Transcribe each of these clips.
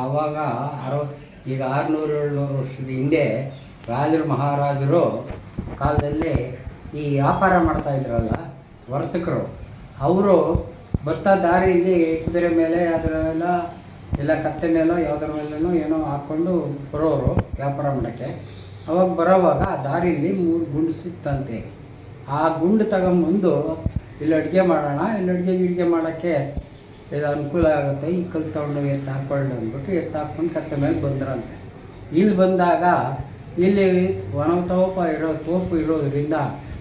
ಆವಾಗ ಈಗ 600-700 ವರ್ಷದ ಹಿಂದೆ ರಾಜರು ಮಹಾರಾಜರು ಕಾಲದಲ್ಲಿ ಈ ವ್ಯಾಪಾರ ಮಾಡ್ತಾಯಿದ್ರಲ್ಲ ವರ್ತಕರು, ಅವರು ಬರ್ತಾ ದಾರಿಯಲ್ಲಿ ಕುದುರೆ ಮೇಲೆ ಅದರೆಲ್ಲ ಕತ್ತೆ ಮೇಲೋ ಯಾವುದ್ರ ಮೇಲೂ ಏನೋ ಹಾಕ್ಕೊಂಡು ಬರೋರು ವ್ಯಾಪಾರ ಮಾಡೋಕ್ಕೆ. ಅವಾಗ ಬರೋವಾಗ ದಾರಿಯಲ್ಲಿ 3 ಗುಂಡು ಸಿಕ್ತಂತೆ. ಆ ಗುಂಡು ತಗೊಂಬಂದು ಇಲ್ಲಿ ಅಡುಗೆ ಮಾಡೋಣ, ಇಲ್ಲಿ ಅಡುಗೆ ಮಾಡೋಕ್ಕೆ ಇದು ಅನುಕೂಲ ಆಗುತ್ತೆ, ಈ ಕಲ್ಲು ತೊಗೊಂಡು ಎತ್ತು ಹಾಕ್ಕೊಂಡು ಅಂದ್ಬಿಟ್ಟು ಎತ್ತು ಹಾಕ್ಕೊಂಡು ಕತ್ತೆ ಮೇಲೆ ಬಂದ್ರಂತೆ. ಇಲ್ಲಿ ಬಂದಾಗ ಇಲ್ಲಿ ತೋಪು ಇರೋದ್ರಿಂದ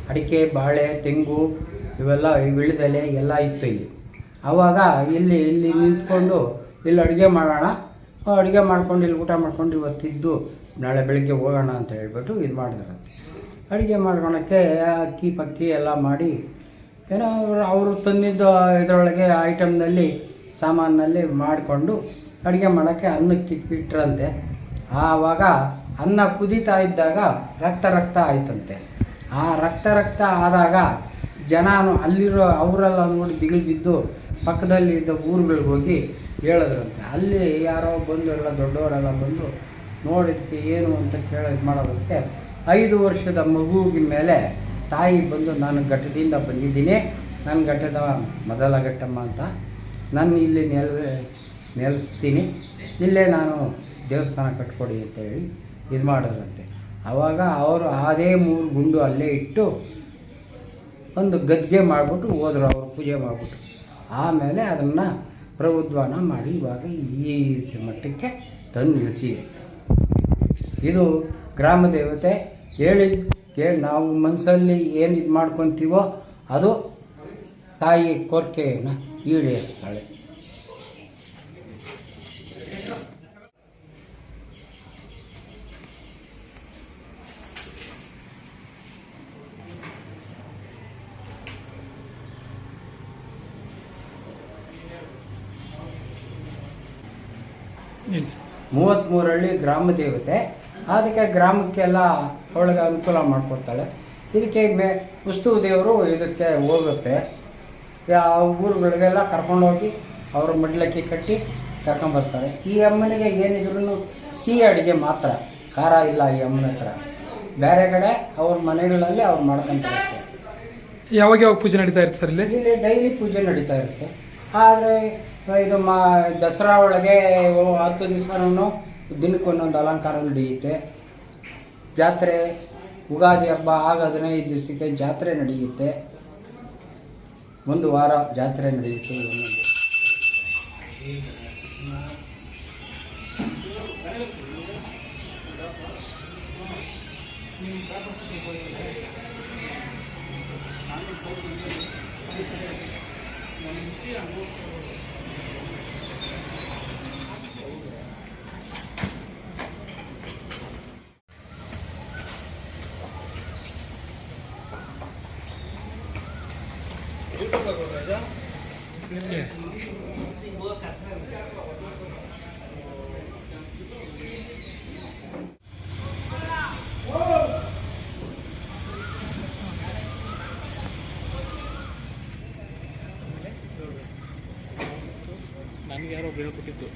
ಅಡಿಕೆ, ಬಾಳೆ, ತೆಂಗು ಇವೆಲ್ಲ ವಿಳ್ದೆಲೆ ಎಲ್ಲ ಇತ್ತು ಇಲ್ಲಿ. ಆವಾಗ ಇಲ್ಲಿ ನಿಂತ್ಕೊಂಡು ಇಲ್ಲಿ ಅಡುಗೆ ಮಾಡೋಣ, ಅಡುಗೆ ಮಾಡ್ಕೊಂಡು ಇಲ್ಲಿ ಊಟ ಮಾಡ್ಕೊಂಡು ಇವತ್ತಿದ್ದು ನಾಳೆ ಬೆಳಗ್ಗೆ ಹೋಗೋಣ ಅಂತ ಹೇಳ್ಬಿಟ್ಟು ಇದು ಮಾಡಿದ್ರಂತೆ. ಅಡುಗೆ ಮಾಡ್ಕೊಳಕ್ಕೆ ಅಕ್ಕಿ ಪಕ್ಕಿ ಎಲ್ಲ ಮಾಡಿ ಏನೋ ಅವರು ತಂದಿದ್ದು ಇದರೊಳಗೆ ಐಟಮ್ನಲ್ಲಿ ಸಾಮಾನಲ್ಲಿ ಮಾಡಿಕೊಂಡು ಅಡುಗೆ ಮಾಡೋಕ್ಕೆ ಅನ್ನಕ್ಕೆ ಇಟ್ಟರಂತೆ. ಆವಾಗ ಅನ್ನ ಕುದೀತಾ ಇದ್ದಾಗ ರಕ್ತ ಆಯ್ತಂತೆ. ಆ ರಕ್ತ ಆದಾಗ ಜನನು ಅಲ್ಲಿರೋ ಅವರೆಲ್ಲ ನೋಡಿ ದಿಗಿಲು ಬಿದ್ದು ಪಕ್ಕದಲ್ಲಿದ್ದ ಊರುಗಳಿಗೆ ಹೋಗಿ ಹೇಳಿದ್ರಂತೆ. ಅಲ್ಲಿ ಯಾರೋ ಬಂದು ಎಲ್ಲ ದೊಡ್ಡವರೆಲ್ಲ ಬಂದು ನೋಡಿದ್ದಕ್ಕೆ ಏನು ಅಂತ ಇದು ಮಾಡೋದಕ್ಕೆ 5 ವರ್ಷದ ಮಗುವಿನ ಮೇಲೆ ತಾಯಿ ಬಂದು ನಾನು ಘಟ್ಟದಿಂದ ಬಂದಿದ್ದೀನಿ, ನನ್ನ ಘಟ್ಟದ ಮೊದಲ ಘಟ್ಟಮ್ಮ ಅಂತ, ನಾನು ಇಲ್ಲಿ ನೆಲೆಸ್ತೀನಿ, ಇಲ್ಲೇ ನಾನು ದೇವಸ್ಥಾನ ಕಟ್ಕೊಡಿ ಅಂತ ಹೇಳಿ ಇದು ಮಾಡಿದ್ರಂತೆ. ಆವಾಗ ಅವರು ಅದೇ 3 ಗುಂಡು ಅಲ್ಲೇ ಇಟ್ಟು ಒಂದು ಗದ್ಗೆ ಮಾಡಿಬಿಟ್ಟು ಹೋದರು, ಅವರು ಪೂಜೆ ಮಾಡಿಬಿಟ್ಟು. ಆಮೇಲೆ ಅದನ್ನು ಪ್ರಬುದ್ಧವನ ಮಾಡಿ ಇವಾಗ ಈ ಮಟ್ಟಕ್ಕೆ ತಂದು ನಿಲ್ಲಿಸಿದೆ. ಇದು ಗ್ರಾಮ ದೇವತೆ ಕೇಳಿ ನಾವು ಮನಸ್ಸಲ್ಲಿ ಏನು ಇದು ಮಾಡ್ಕೊತೀವೋ ಅದು ತಾಯಿ ಕೋರಿಕೆಯನ್ನು ಈಡೇರಿಸ್ತಾಳೆ. ಎಸ್ 33 ಹಳ್ಳಿ ಗ್ರಾಮ ದೇವತೆ, ಅದಕ್ಕೆ ಗ್ರಾಮಕ್ಕೆಲ್ಲ ಒಳಗೆ ಅನುಕೂಲ ಮಾಡಿಕೊಡ್ತಾಳೆ. ಇದಕ್ಕೆ ಉತ್ಸವ ದೇವರು ಇದಕ್ಕೆ ಹೋಗುತ್ತೆ, ಊರುಗಳಿಗೆಲ್ಲ ಕರ್ಕೊಂಡೋಗಿ ಅವರು ಮಡ್ಲಕ್ಕಿ ಕಟ್ಟಿ ಕರ್ಕೊಂಬರ್ತಾರೆ. ಈ ಅಮ್ಮನಿಗೆ ಏನಿದ್ರು ಸಿಹಿ ಅಡುಗೆ ಮಾತ್ರ, ಖಾರ ಇಲ್ಲ ಈ ಅಮ್ಮನ ಹತ್ರ. ಬೇರೆ ಕಡೆ ಅವ್ರ ಮನೆಗಳಲ್ಲಿ ಅವ್ರು ಮಾಡ್ಕೊತಾರೆ. ಯಾವಾಗ ಪೂಜೆ ನಡೀತಾ ಇರುತ್ತೆ ಸರ್? ಇಲ್ಲಿ ಡೈಲಿ ಪೂಜೆ ನಡೀತಾ ಇರುತ್ತೆ. ಆದರೆ ಇದು ದಸರಾ ಒಳಗೆ 10 ದಿವಸನೂ ದಿನಕ್ಕೊಂದೊಂದು ಅಲಂಕಾರ ನಡೆಯುತ್ತೆ. ಜಾತ್ರೆ, ಯುಗಾದಿ ಹಬ್ಬ ಆಗ 15 ದಿವಸಕ್ಕೆ ಜಾತ್ರೆ ನಡೆಯುತ್ತೆ. 1 ವಾರ ಜಾತ್ರೆ ನಡೆಯುತ್ತೆ. ನನಗೆ ಯಾರೋ ಹೇಳ್ಕೊಟ್ಟಿದ್ದು